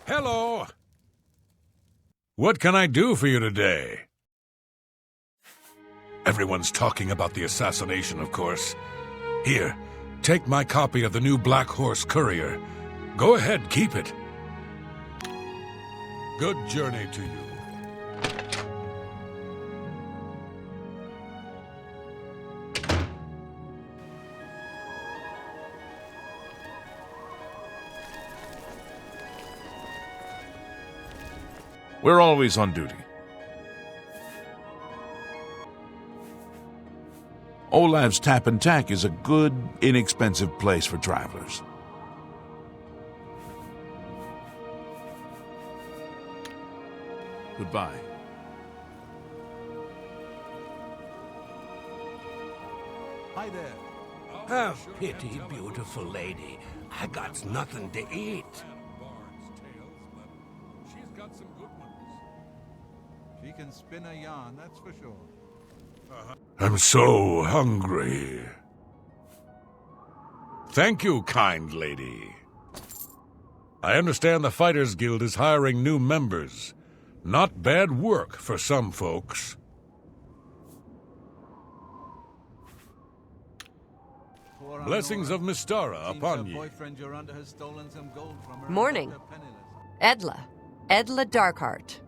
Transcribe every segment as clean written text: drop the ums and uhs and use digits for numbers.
Hello. What can I do for you today? Everyone's talking about the assassination, of course. Here, take my copy of the new Black Horse Courier. Go ahead, keep it. Good journey to you. We're always on duty. Olav's Tap and Tack is a good, inexpensive place for travelers. Goodbye. Hi there. Have pity, beautiful lady. I got nothing to eat. She's got some good ones. She can spin a yarn, that's for sure. I'm so hungry. Thank you, kind lady. I understand the Fighters Guild is hiring new members. Not bad work for some folks. Blessings of Mystara upon you. Morning. Edla Darkheart.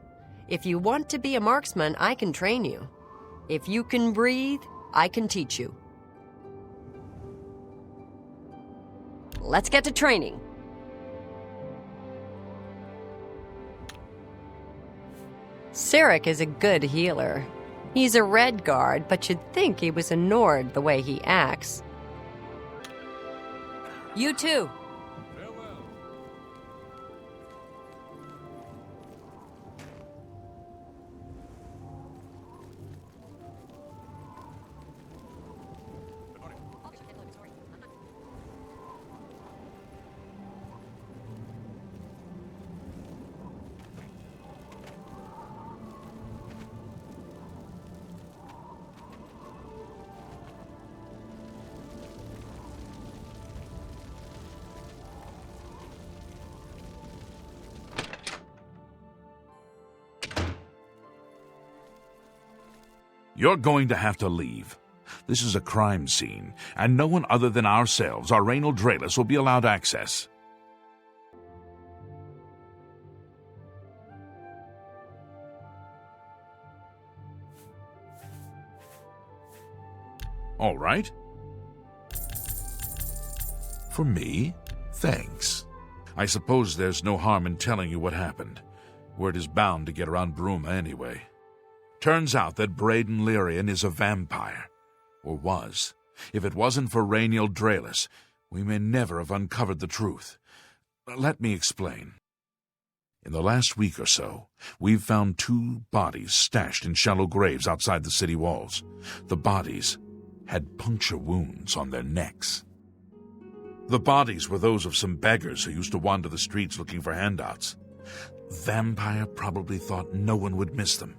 If you want to be a marksman, I can train you. If you can breathe, I can teach you. Let's get to training. Sirik is a good healer. He's a Red Guard, but you'd think he was a Nord the way he acts. You too. You're going to have to leave. This is a crime scene, and no one other than ourselves, our Raynal Draelis, will be allowed access. All right. For me, thanks. I suppose there's no harm in telling you what happened. Word is bound to get around Bruma anyway. Turns out that Braden Lyrian is a vampire. Or was. If it wasn't for Raynal Draelis, we may never have uncovered the truth. Let me explain. In the last week or so, we've found 2 bodies stashed in shallow graves outside the city walls. The bodies had puncture wounds on their necks. The bodies were those of some beggars who used to wander the streets looking for handouts. Vampire probably thought no one would miss them.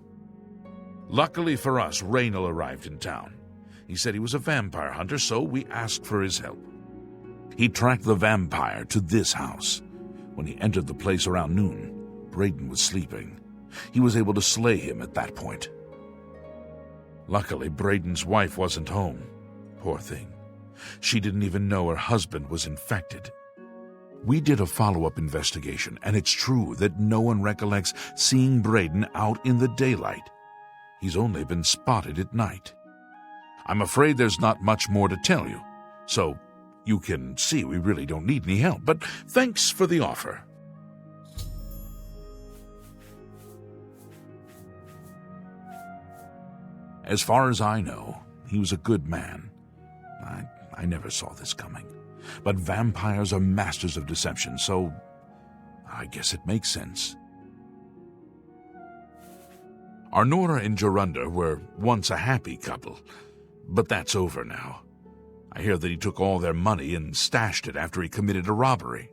Luckily for us, Raynal arrived in town. He said he was a vampire hunter, so we asked for his help. He tracked the vampire to this house. When he entered the place around noon, Braden was sleeping. He was able to slay him at that point. Luckily, Braden's wife wasn't home. Poor thing. She didn't even know her husband was infected. We did a follow-up investigation, and it's true that no one recollects seeing Braden out in the daylight. He's only been spotted at night. I'm afraid there's not much more to tell you, so you can see we really don't need any help, but thanks for the offer. As far as I know, he was a good man. I never saw this coming. But vampires are masters of deception, so I guess it makes sense. Arnora and Jorunda were once a happy couple, but that's over now. I hear that he took all their money and stashed it after he committed a robbery.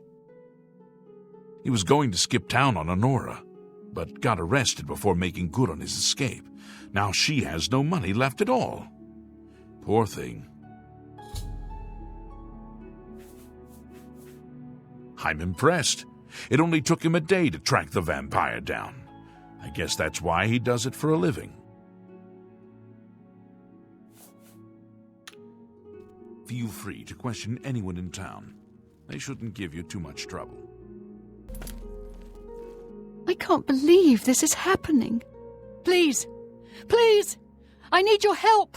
He was going to skip town on Arnora, but got arrested before making good on his escape. Now she has no money left at all. Poor thing. I'm impressed. It only took him a day to track the vampire down. I guess that's why he does it for a living. Feel free to question anyone in town. They shouldn't give you too much trouble. I can't believe this is happening. Please, please, I need your help.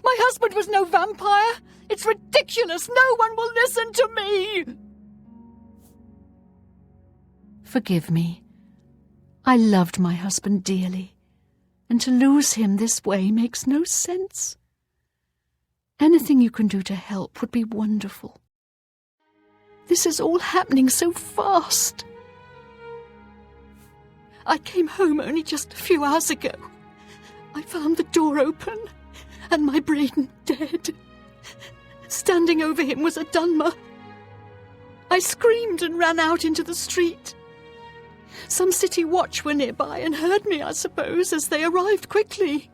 My husband was no vampire. It's ridiculous. No one will listen to me. Forgive me. I loved my husband dearly, and to lose him this way makes no sense. Anything you can do to help would be wonderful. This is all happening so fast. I came home only just a few hours ago. I found the door open and my Braden dead. Standing over him was a Dunmer. I screamed and ran out into the street. Some city watch were nearby and heard me, I suppose, as they arrived quickly.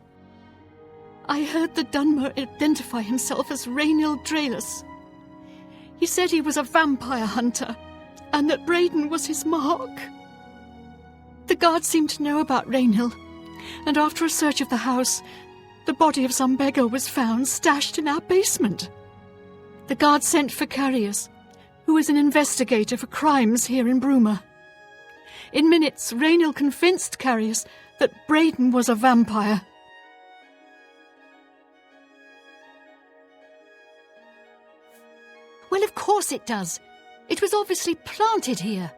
I heard the Dunmer identify himself as Rainil Draelus. He said he was a vampire hunter and that Braden was his mark. The guards seemed to know about Rainil, and after a search of the house, the body of some beggar was found stashed in our basement. The guards sent for Carius, who is an investigator for crimes here in Bruma. In minutes, Rainil convinced Carius that Braden was a vampire. Well, of course it does. It was obviously planted here.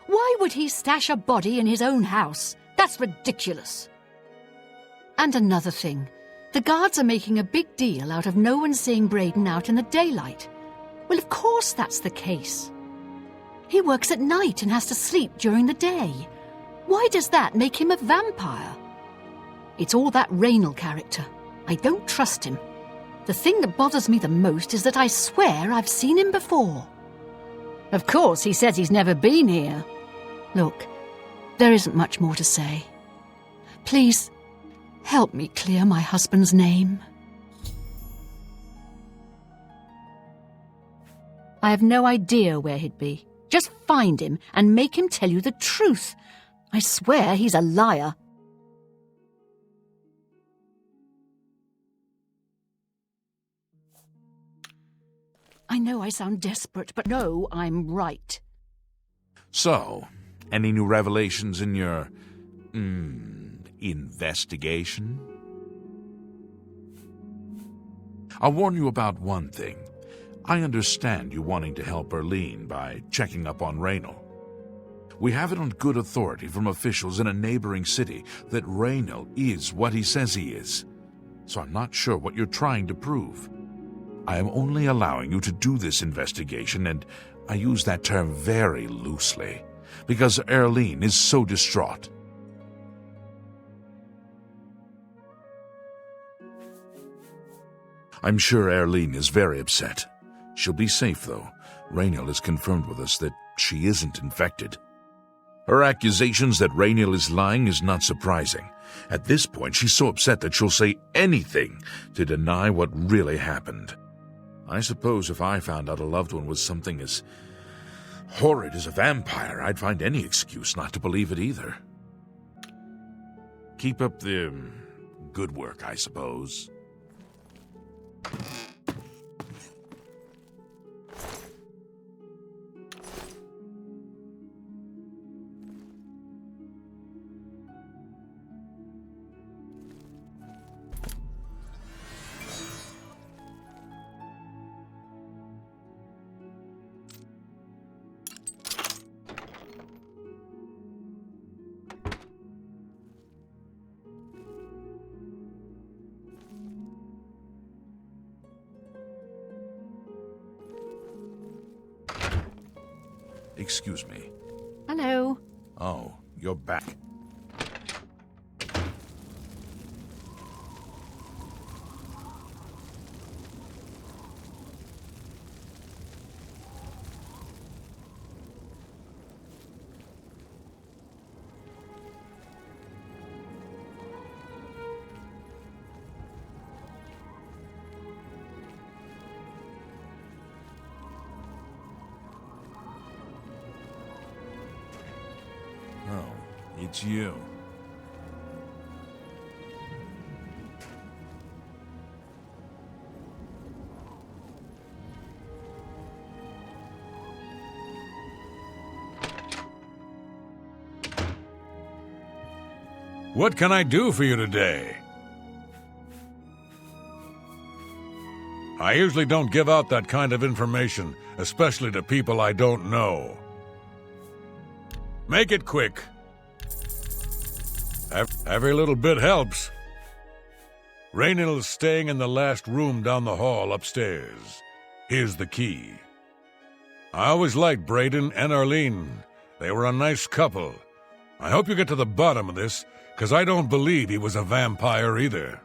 Why would he stash a body in his own house? That's ridiculous. And another thing. The guards are making a big deal out of no one seeing Braden out in the daylight. Well, of course that's the case. He works at night and has to sleep during the day. Why does that make him a vampire? It's all that Rainil character. I don't trust him. The thing that bothers me the most is that I swear I've seen him before. Of course, he says he's never been here. Look, there isn't much more to say. Please, help me clear my husband's name. I have no idea where he'd be. Just find him and make him tell you the truth. I swear he's a liar. I know I sound desperate, but no, I'm right. So, any new revelations in your, investigation? I'll warn you about one thing. I understand you wanting to help Erlene by checking up on Rainil. We have it on good authority from officials in a neighboring city that Rainil is what he says he is. So I'm not sure what you're trying to prove. I am only allowing you to do this investigation, and I use that term very loosely, because Erlene is so distraught. I'm sure Erlene is very upset. She'll be safe, though. Rainil has confirmed with us that she isn't infected. Her accusations that Rainil is lying is not surprising. At this point, she's so upset that she'll say anything to deny what really happened. I suppose if I found out a loved one was something as horrid as a vampire, I'd find any excuse not to believe it either. Keep up the good work, I suppose. Excuse me. Hello. Oh, you're back. Oh, it's you. What can I do for you today? I usually don't give out that kind of information, especially to people I don't know. Make it quick. Every little bit helps. Raynill's staying in the last room down the hall upstairs. Here's the key. I always liked Braden and Arlene. They were a nice couple. I hope you get to the bottom of this, because I don't believe he was a vampire either.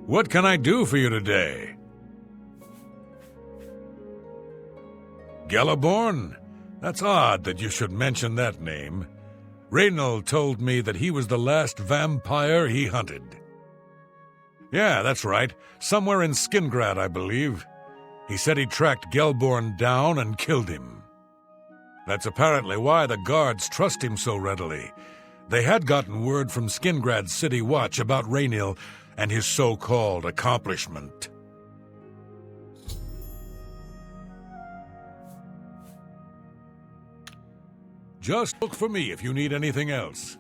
What can I do for you today? Galaborn? That's odd that you should mention that name. Reynold told me that he was the last vampire he hunted. Yeah, that's right. Somewhere in Skingrad, I believe. He said he tracked Gelborn down and killed him. That's apparently why the guards trust him so readily. They had gotten word from Skingrad's City Watch about Reynill and his so-called accomplishment. Just look for me if you need anything else.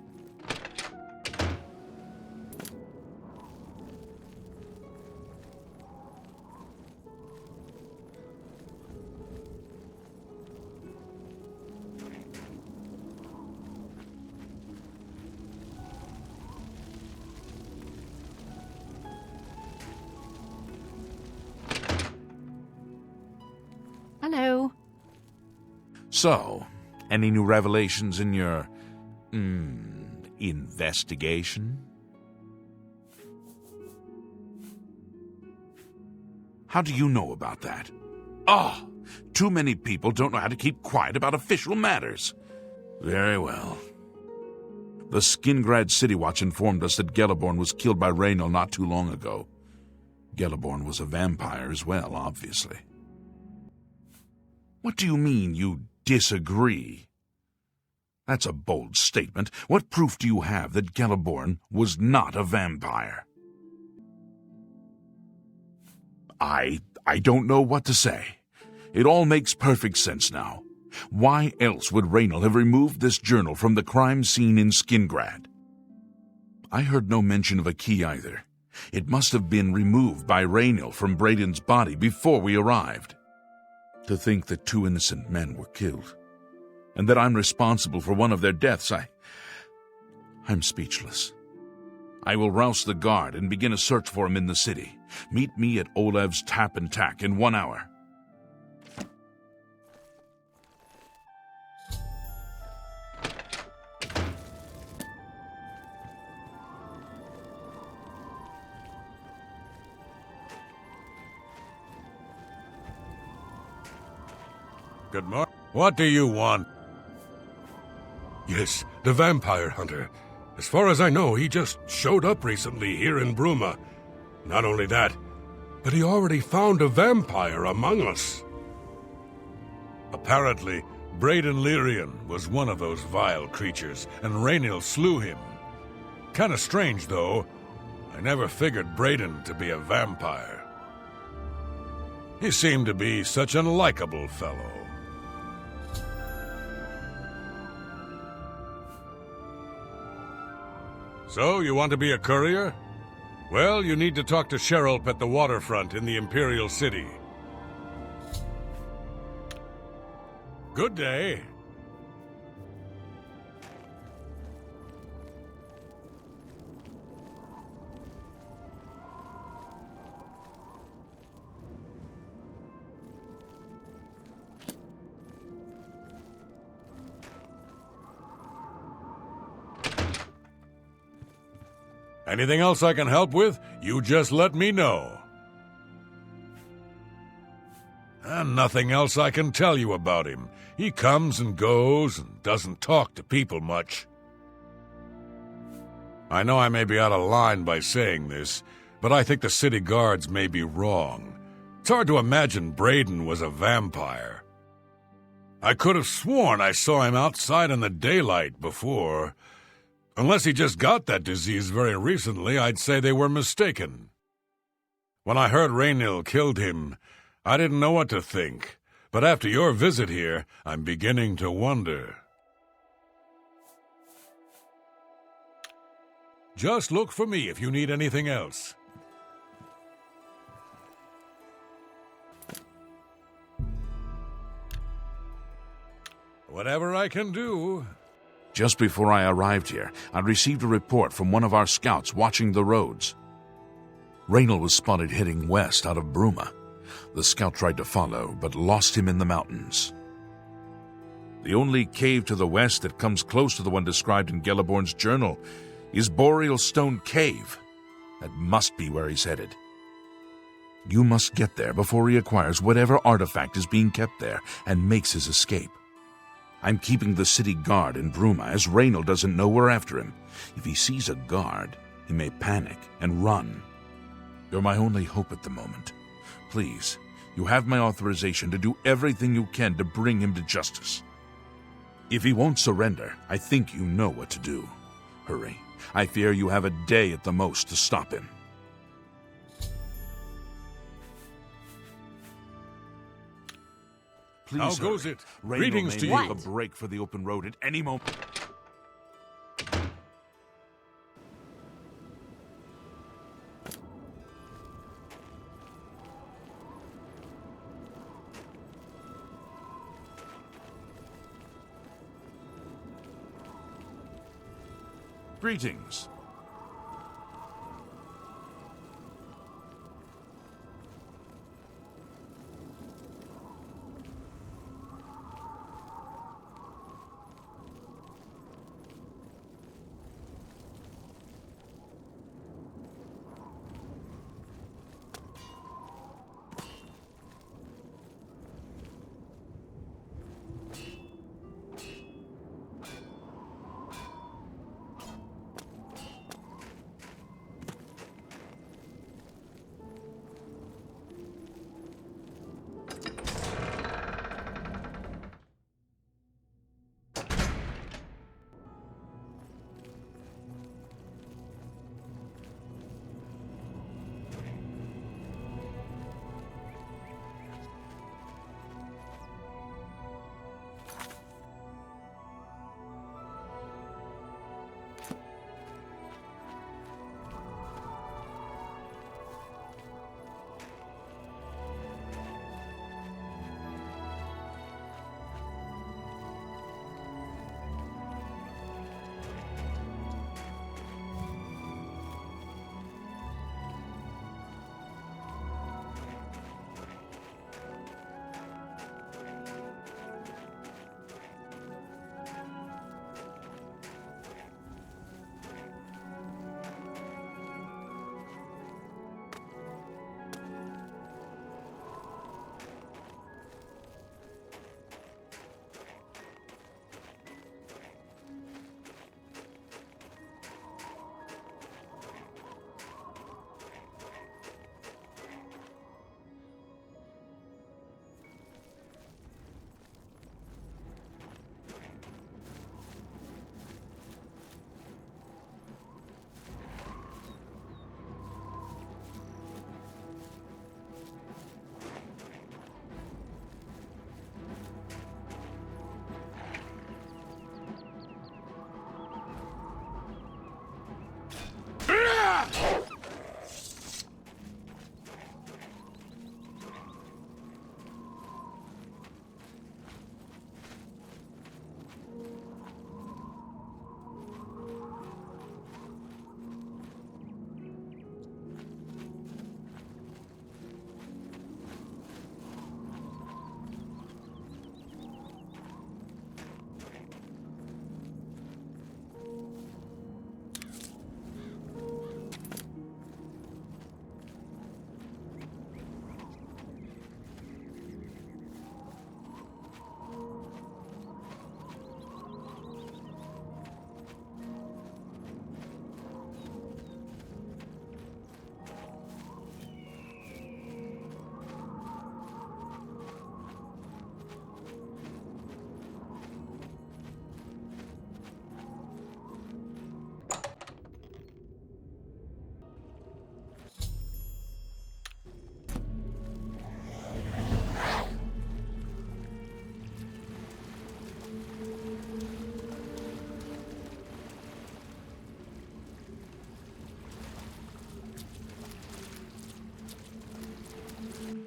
Hello. So, any new revelations in your, investigation? How do you know about that? Oh, too many people don't know how to keep quiet about official matters. Very well. The Skingrad City Watch informed us that Galaborn was killed by Reynill not too long ago. Galaborn was a vampire as well, obviously. What do you mean you disagree? That's a bold statement. What proof do you have that Galaborn was not a vampire? I don't know what to say. It all makes perfect sense now. Why else would Reynill have removed this journal from the crime scene in Skingrad? I heard no mention of a key either. It must have been removed by Reynill from Braden's body before we arrived. To think that 2 innocent men were killed, and that I'm responsible for one of their deaths, I'm speechless. I will rouse the guard and begin a search for him in the city. Meet me at Olev's Tap and Tack in 1 hour. Good morning. What do you want? Yes, the vampire hunter. As far as I know, he just showed up recently here in Bruma. Not only that, but he already found a vampire among us. Apparently, Braden Lyrian was one of those vile creatures, and Reynill slew him. Kinda strange, though. I never figured Braden to be a vampire. He seemed to be such an likable fellow. So, you want to be a courier? Well, you need to talk to Sheriff at the waterfront in the Imperial City. Good day. Anything else I can help with, you just let me know. And nothing else I can tell you about him. He comes and goes and doesn't talk to people much. I know I may be out of line by saying this, but I think the city guards may be wrong. It's hard to imagine Braden was a vampire. I could have sworn I saw him outside in the daylight before. Unless he just got that disease very recently, I'd say they were mistaken. When I heard Raynil killed him, I didn't know what to think. But after your visit here, I'm beginning to wonder. Just look for me if you need anything else. Whatever I can do. Just before I arrived here, I received a report from one of our scouts watching the roads. Raynil was spotted heading west out of Bruma. The scout tried to follow, but lost him in the mountains. The only cave to the west that comes close to the one described in Gelliborn's journal is Boreal Stone Cave. That must be where he's headed. You must get there before he acquires whatever artifact is being kept there and makes his escape. I'm keeping the city guard in Bruma, as Raynil doesn't know we're after him. If he sees a guard, he may panic and run. You're my only hope at the moment. Please, you have my authorization to do everything you can to bring him to justice. If he won't surrender, I think you know what to do. Hurry. I fear you have a day at the most to stop him. Please, How goes it? Raynil Greetings may to make you. a break for the open road at any moment. Greetings.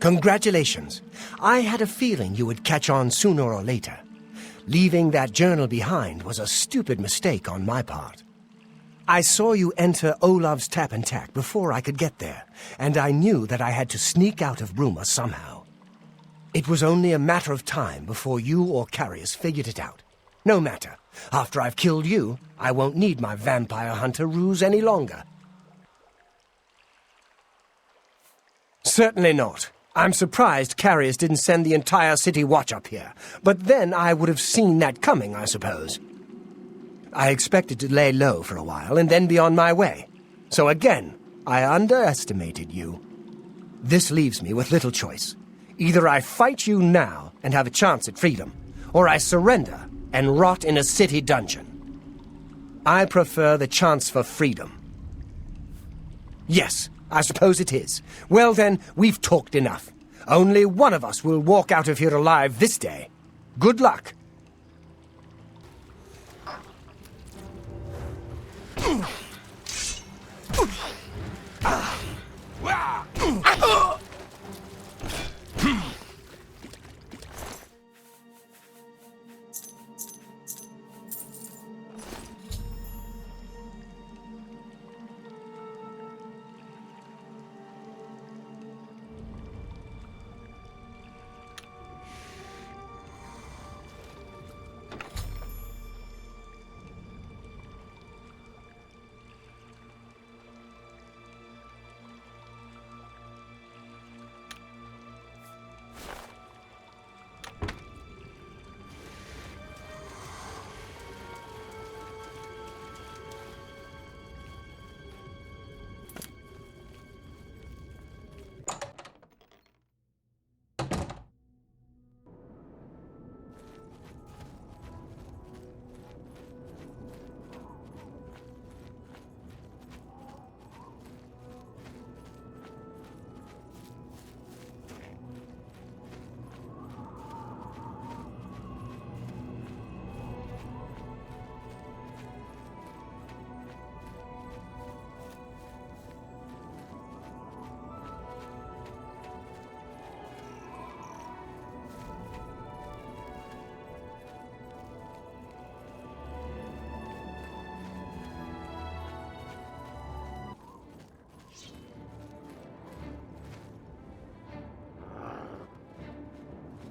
Congratulations. I had a feeling you would catch on sooner or later. Leaving that journal behind was a stupid mistake on my part. I saw you enter Olav's Tap and Tack before I could get there, and I knew that I had to sneak out of Bruma somehow. It was only a matter of time before you or Carius figured it out. No matter. After I've killed you, I won't need my vampire hunter ruse any longer. Certainly not. I'm surprised Carius didn't send the entire city watch up here, but then I would have seen that coming, I suppose. I expected to lay low for a while and then be on my way. So again, I underestimated you. This leaves me with little choice. Either I fight you now and have a chance at freedom, or I surrender and rot in a city dungeon. I prefer the chance for freedom. Yes, I suppose it is. Well then, we've talked enough. Only one of us will walk out of here alive this day. Good luck.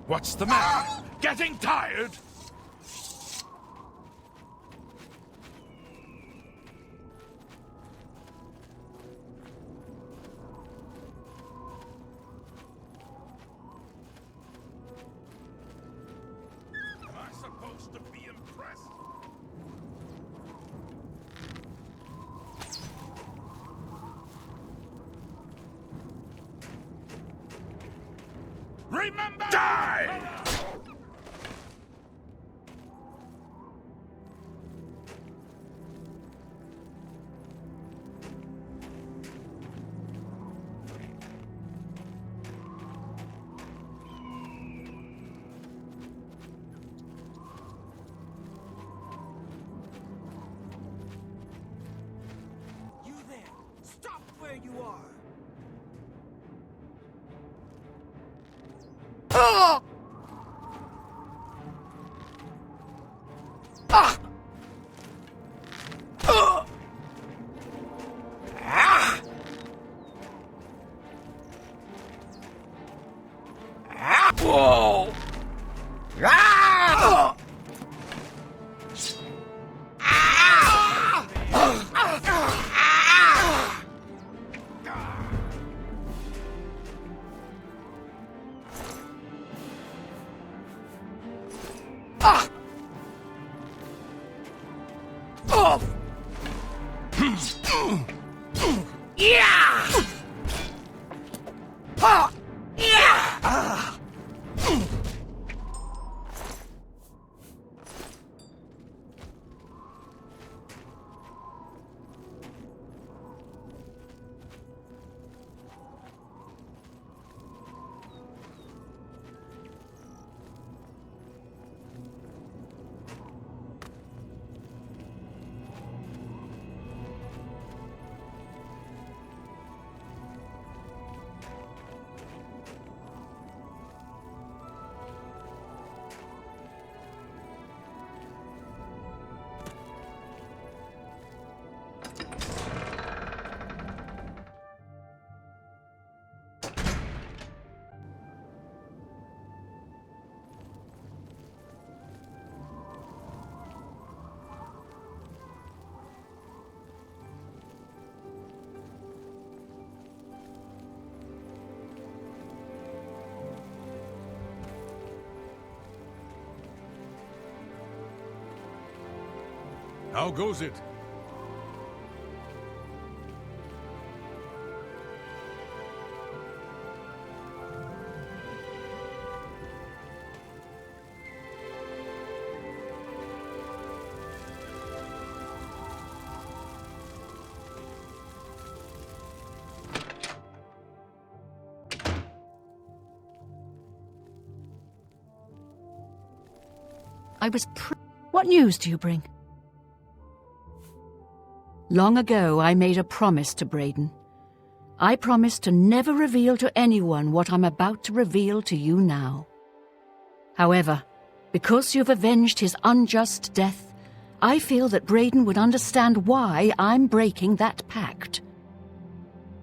What's the matter? Getting tired? Am I supposed to be impressed? Remember! Die! You there! Stop where you are! Whoa! How goes it? What news do you bring? Long ago, I made a promise to Braden. I promised to never reveal to anyone what I'm about to reveal to you now. However, because you've avenged his unjust death, I feel that Braden would understand why I'm breaking that pact.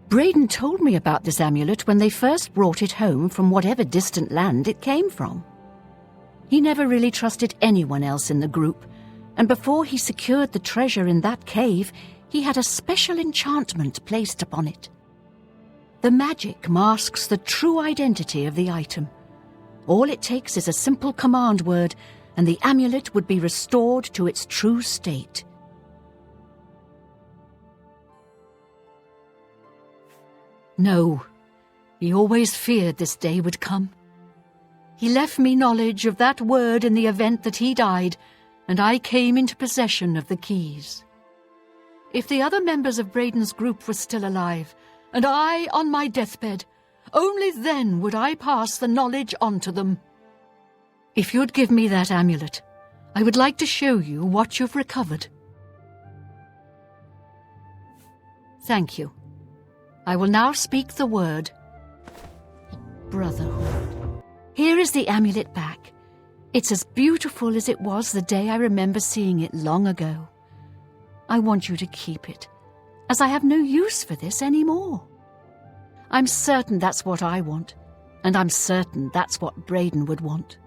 Braden told me about this amulet when they first brought it home from whatever distant land it came from. He never really trusted anyone else in the group, and before he secured the treasure in that cave, he had a special enchantment placed upon it. The magic masks the true identity of the item. All it takes is a simple command word, and the amulet would be restored to its true state. No, he always feared this day would come. He left me knowledge of that word in the event that he died, and I came into possession of the keys. If the other members of Braden's group were still alive, and I on my deathbed, only then would I pass the knowledge on to them. If you'd give me that amulet, I would like to show you what you've recovered. Thank you. I will now speak the word brotherhood. Here is the amulet back. It's as beautiful as it was the day I remember seeing it long ago. I want you to keep it, as I have no use for this anymore. I'm certain that's what I want, and I'm certain that's what Braden would want.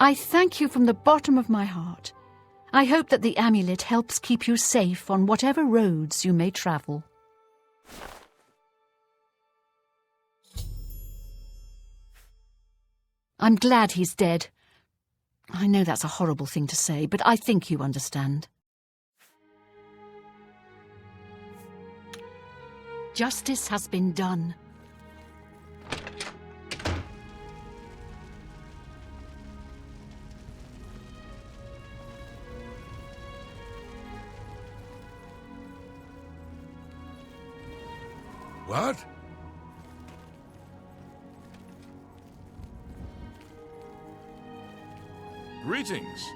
I thank you from the bottom of my heart. I hope that the amulet helps keep you safe on whatever roads you may travel. I'm glad he's dead. I know that's a horrible thing to say, but I think you understand. Justice has been done. What? Greetings.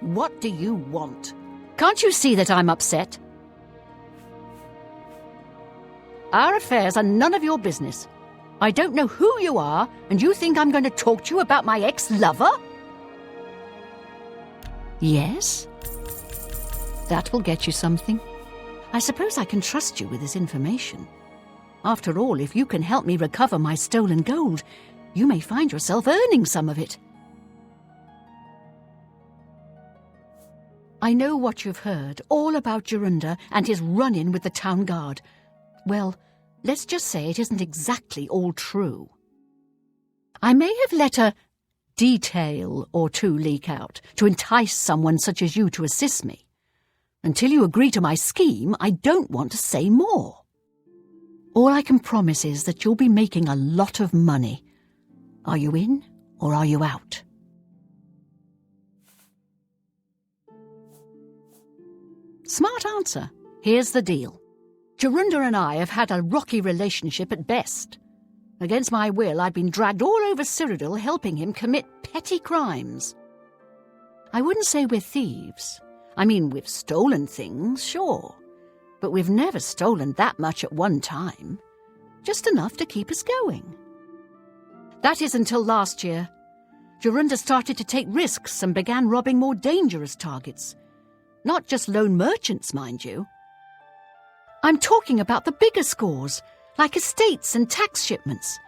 What do you want? Can't you see that I'm upset? Our affairs are none of your business. I don't know who you are, and you think I'm going to talk to you about my ex-lover? Yes? That will get you something. I suppose I can trust you with this information. After all, if you can help me recover my stolen gold, you may find yourself earning some of it. I know what you've heard, all about Jorunda and his run-in with the town guard. Well, let's just say it isn't exactly all true. I may have let a detail or two leak out to entice someone such as you to assist me. Until you agree to my scheme, I don't want to say more. All I can promise is that you'll be making a lot of money. Are you in or are you out? Smart answer. Here's the deal. Jorunda and I have had a rocky relationship at best. Against my will, I've been dragged all over Cyrodiil helping him commit petty crimes. I wouldn't say we're thieves. I mean, we've stolen things, sure. But we've never stolen that much at one time. Just enough to keep us going. That is until last year. Jorunda started to take risks and began robbing more dangerous targets. Not just lone merchants, mind you. I'm talking about the bigger scores, like estates and tax shipments.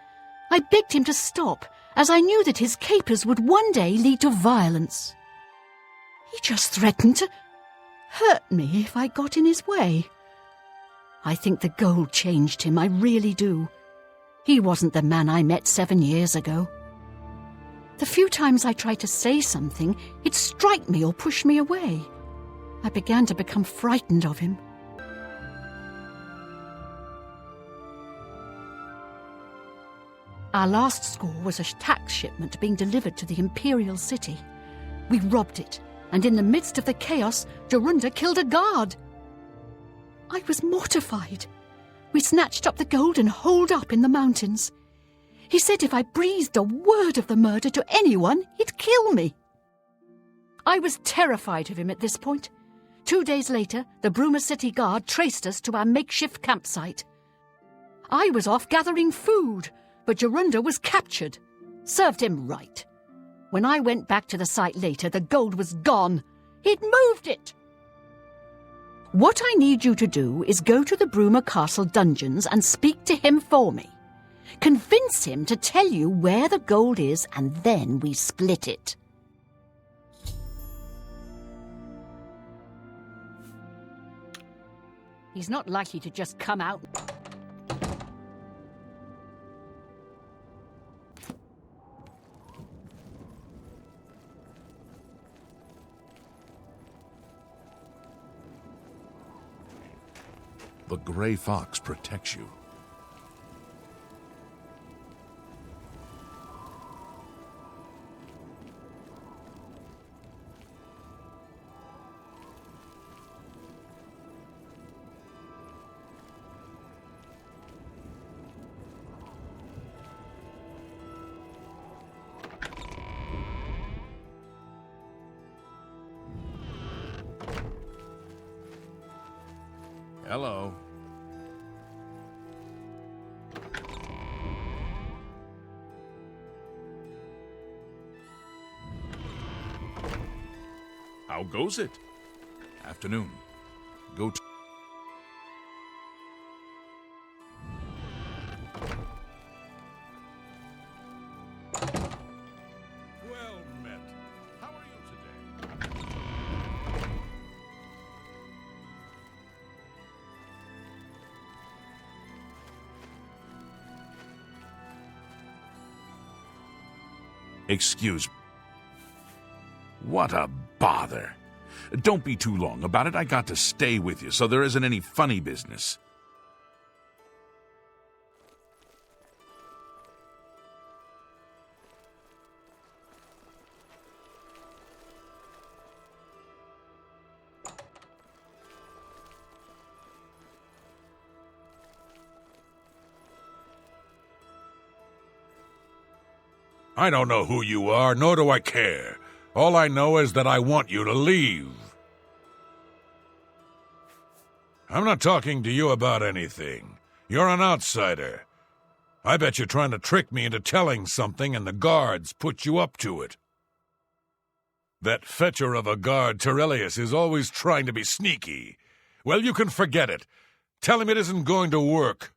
I begged him to stop, as I knew that his capers would one day lead to violence. He just threatened to hurt me if I got in his way. I think the gold changed him, I really do. He wasn't the man I met 7 years ago. The few times I tried to say something, he'd strike me or push me away. I began to become frightened of him. Our last score was a tax shipment being delivered to the Imperial City. We robbed it, and in the midst of the chaos, Jorunda killed a guard. I was mortified. We snatched up the gold and holed up in the mountains. He said if I breathed a word of the murder to anyone, he'd kill me. I was terrified of him at this point. 2 days later, the Bruma City Guard traced us to our makeshift campsite. I was off gathering food, but Jorunda was captured. Served him right. When I went back to the site later, the gold was gone. He'd moved it. What I need you to do is go to the Bruma Castle dungeons and speak to him for me. Convince him to tell you where the gold is, and then we split it. He's not likely to just come out. The gray fox protects you. Hello. How goes it? Afternoon. Go to... Well met. How are you today? Excuse me. What a bother. Don't be too long about it. I got to stay with you, so there isn't any funny business. I don't know who you are, nor do I care. All I know is that I want you to leave. I'm not talking to you about anything. You're an outsider. I bet you're trying to trick me into telling something and the guards put you up to it. That fetcher of a guard, Terelius, is always trying to be sneaky. Well, you can forget it. Tell him it isn't going to work.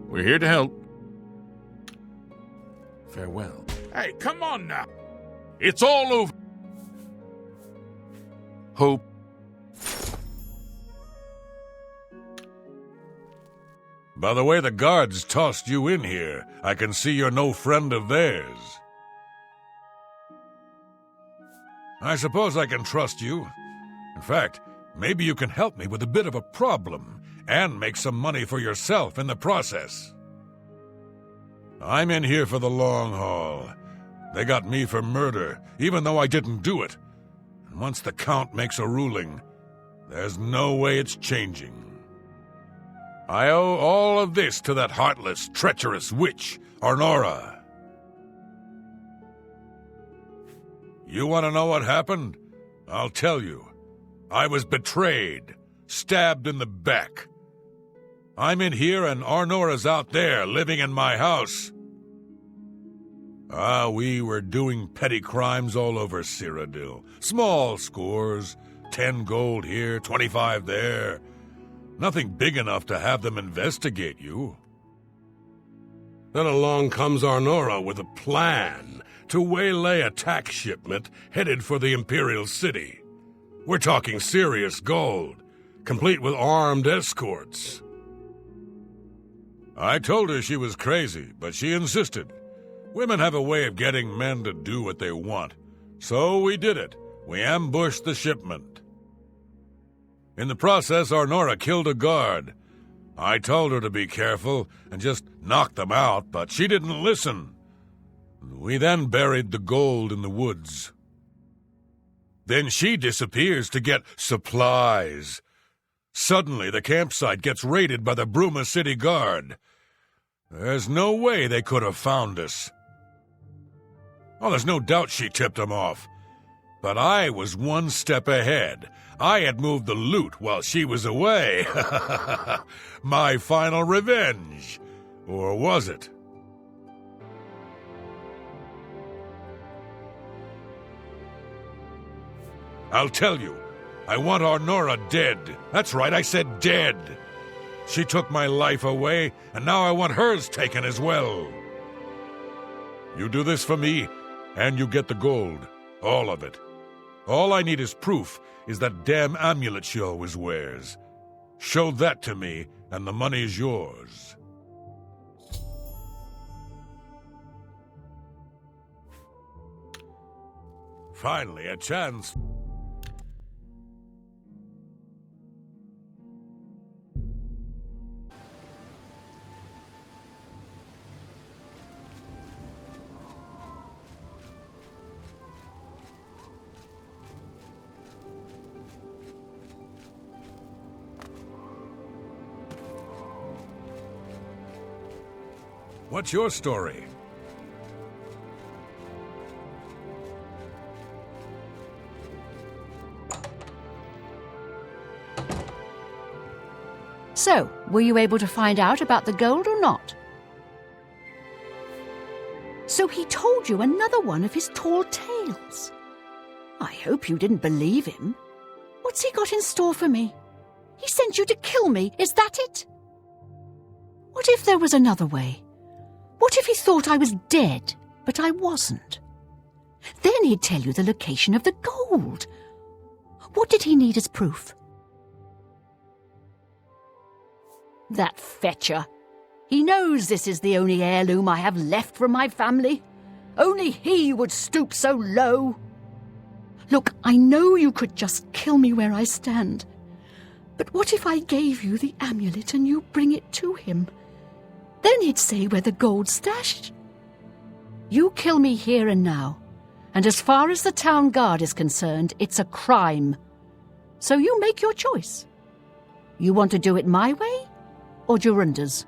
We're here to help. Farewell. Hey, come on now. It's all over. Hope. By the way the guards tossed you in here, I can see you're no friend of theirs. I suppose I can trust you. In fact, maybe you can help me with a bit of a problem, and make some money for yourself in the process. I'm in here for the long haul. They got me for murder, even though I didn't do it. And once the Count makes a ruling, there's no way it's changing. I owe all of this to that heartless, treacherous witch, Arnora. You want to know what happened? I'll tell you. I was betrayed, stabbed in the back. I'm in here and Arnora's out there, living in my house. We were doing petty crimes all over Cyrodiil. Small scores, 10 gold here, 25 there. Nothing big enough to have them investigate you. Then along comes Arnora with a plan to waylay a tax shipment headed for the Imperial City. We're talking serious gold, complete with armed escorts. I told her she was crazy, but she insisted. Women have a way of getting men to do what they want. So we did it. We ambushed the shipment. In the process, Arnora killed a guard. I told her to be careful and just knock them out, but she didn't listen. We then buried the gold in the woods. Then she disappears to get supplies. Suddenly, the campsite gets raided by the Bruma City Guard. There's no way they could have found us. Oh, there's no doubt she tipped them off. But I was one step ahead. I had moved the loot while she was away. My final revenge. Or was it? I'll tell you. I want Arnora dead. That's right, I said dead. She took my life away, and now I want hers taken as well. You do this for me, and you get the gold. All of it. All I need is proof is that damn amulet she always wears. Show that to me, and the money's yours. Finally, a chance. What's your story? So, were you able to find out about the gold or not? So he told you another one of his tall tales. I hope you didn't believe him. What's he got in store for me? He sent you to kill me, is that it? What if there was another way? What if he thought I was dead, but I wasn't? Then he'd tell you the location of the gold. What did he need as proof? That fetcher. He knows this is the only heirloom I have left from my family. Only he would stoop so low. Look, I know you could just kill me where I stand. But what if I gave you the amulet and you bring it to him? Then he'd say where the gold's stashed. You kill me here and now, and as far as the town guard is concerned, it's a crime. So you make your choice. You want to do it my way, or Jorunda's?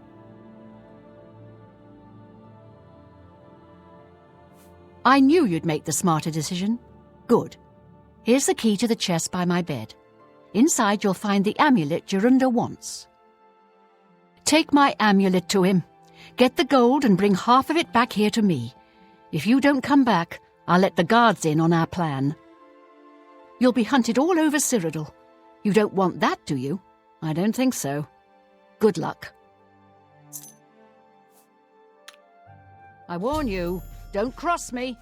I knew you'd make the smarter decision. Good. Here's the key to the chest by my bed. Inside you'll find the amulet Jorunda wants. Take my amulet to him. Get the gold and bring half of it back here to me. If you don't come back, I'll let the guards in on our plan. You'll be hunted all over Cyrodiil. You don't want that, do you? I don't think so. Good luck. I warn you, don't cross me.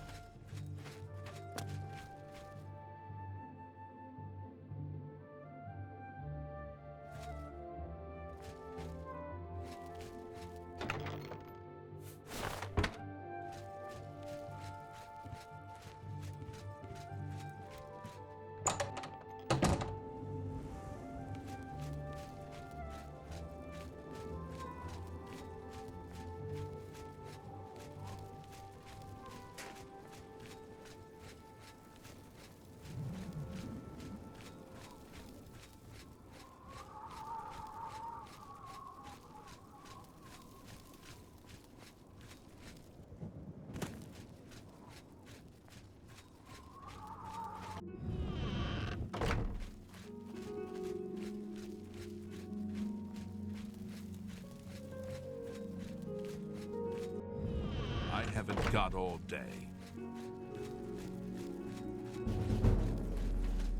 got all day.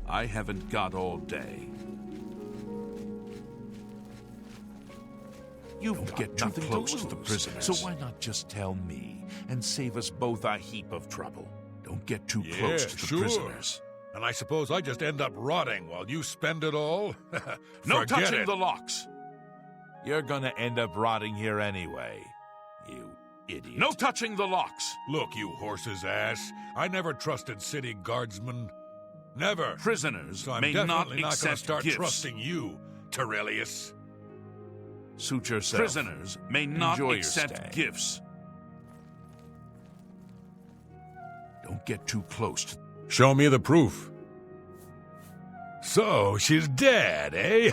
I haven't got all day. You Don't get get too too close close to the prisoners. So why not just tell me and save us both a heap of trouble? Don't get too Yeah, close to the sure. prisoners. And I suppose I just end up rotting while you spend it all? No Forget touching it. the locks. You're gonna end up rotting here anyway, you idiot. No touching the locks. Look, you horse's ass. I never trusted city guardsmen. Never. Prisoners So I'm may not definitely not going to accept start gifts. trusting you, Terrelius. Suit yourself. Prisoners may not Enjoy your accept stay. gifts. Don't get too close to... Show me the proof. So, she's dead, eh?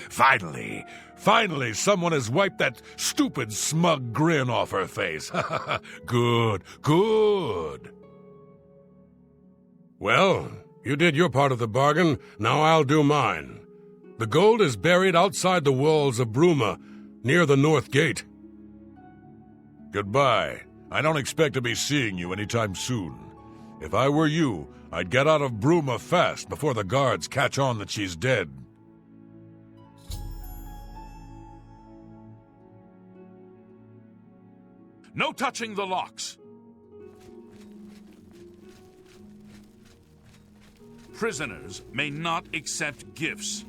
Finally, someone has wiped that stupid, smug grin off her face. Good. Well, you did your part of the bargain, now I'll do mine. The gold is buried outside the walls of Bruma, near the North Gate. Goodbye. I don't expect to be seeing you anytime soon. If I were you, I'd get out of Bruma fast before the guards catch on that she's dead. No touching the locks. Prisoners may not accept gifts.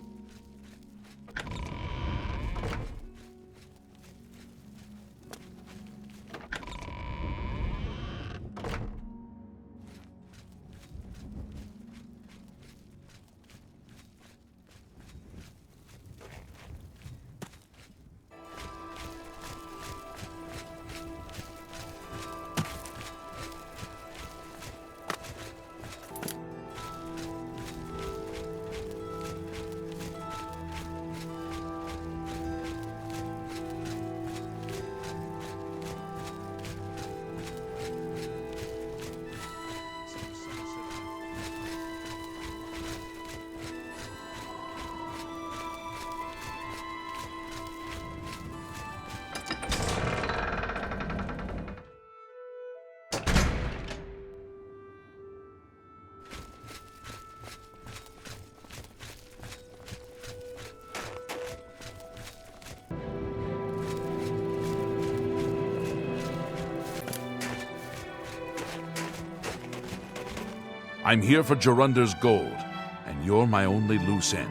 I'm here for Jorunder's gold, and you're my only loose end.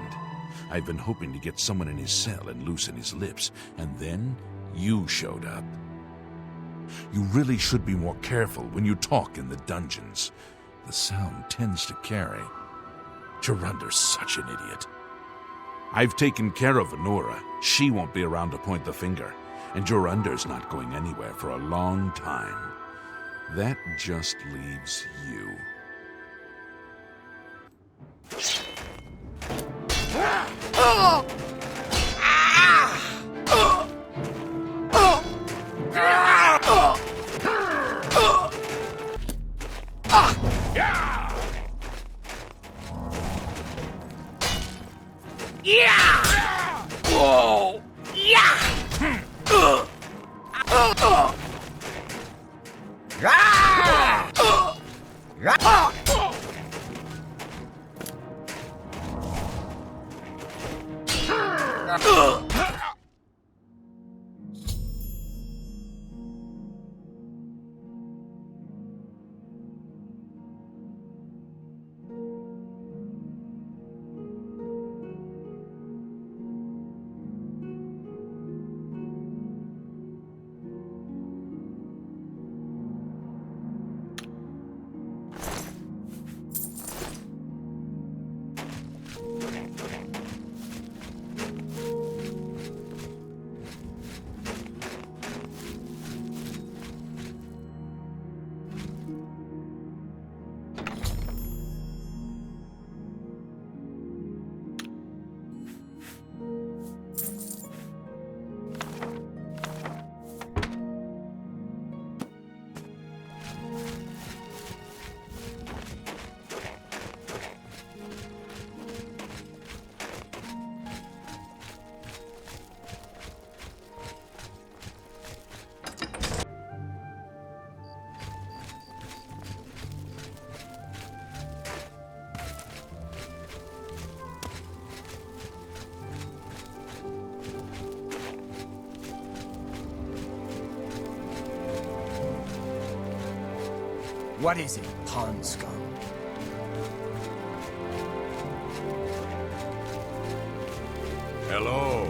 I've been hoping to get someone in his cell and loosen his lips, and then you showed up. You really should be more careful when you talk in the dungeons. The sound tends to carry. Jorunder's such an idiot. I've taken care of Venora. She won't be around to point the finger, and Jorunder's not going anywhere for a long time. That just leaves you. What is it, pond scum? Hello.